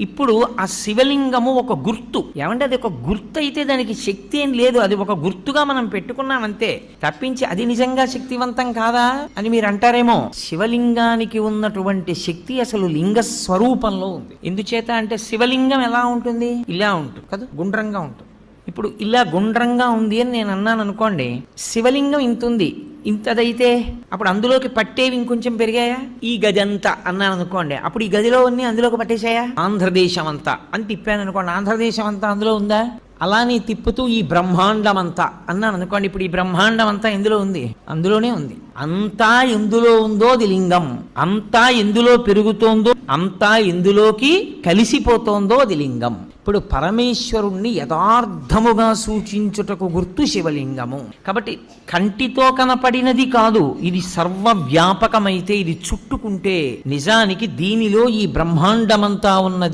ఇప్పుడు ఆ శివలింగము ఒక గుర్తు. ఏమంటే అది ఒక గుర్తు అయితే దానికి శక్తి ఏం లేదు, అది ఒక గుర్తుగా మనం పెట్టుకున్నామంతే తప్పించి అది నిజంగా శక్తివంతం కాదా అని మీరు అంటారేమో. శివలింగానికి ఉన్నటువంటి శక్తి అసలు లింగ స్వరూపంలో ఉంది. ఎందుచేత అంటే శివలింగం ఎలా ఉంటుంది, ఇలా ఉంటుంది కదా, గుండ్రంగా ఉంటుంది. ఇప్పుడు ఇలా గుండ్రంగా ఉంది అని నేను అన్నాను అనుకోండి, శివలింగం ఇంత ఉంది, ఇంతదైతే అప్పుడు అందులోకి పట్టేవి ఇంకొంచెం పెరిగాయా? ఈ గది అంతా అన్నాను అనుకోండి, అప్పుడు ఈ గదిలో అన్ని అందులోకి పట్టేశాయా? ఆంధ్రదేశం అంతా అని తిప్పాను అనుకోండి, ఆంధ్రదేశం అంతా అందులో ఉందా? అలానే తిప్పుతూ ఈ బ్రహ్మాండం అంతా అన్నాను అనుకోండి, ఇప్పుడు ఈ బ్రహ్మాండం అంతా ఎందులో ఉంది? అందులోనే ఉంది. అంతా ఎందులో ఉందో అది లింగం, అంతా ఎందులో పెరుగుతోందో, అంతా ఎందులోకి కలిసిపోతోందో అది లింగం. ఇప్పుడు పరమేశ్వరుణ్ణి యథార్థముగా సూచించుటకు గుర్తు శివలింగము. కాబట్టి కంటితో కనపడినది కాదు, ఇది సర్వవ్యాపకమైతే ఇది చుట్టుకుంటే నిజానికి దీనిలో ఈ బ్రహ్మాండమంతా ఉన్నది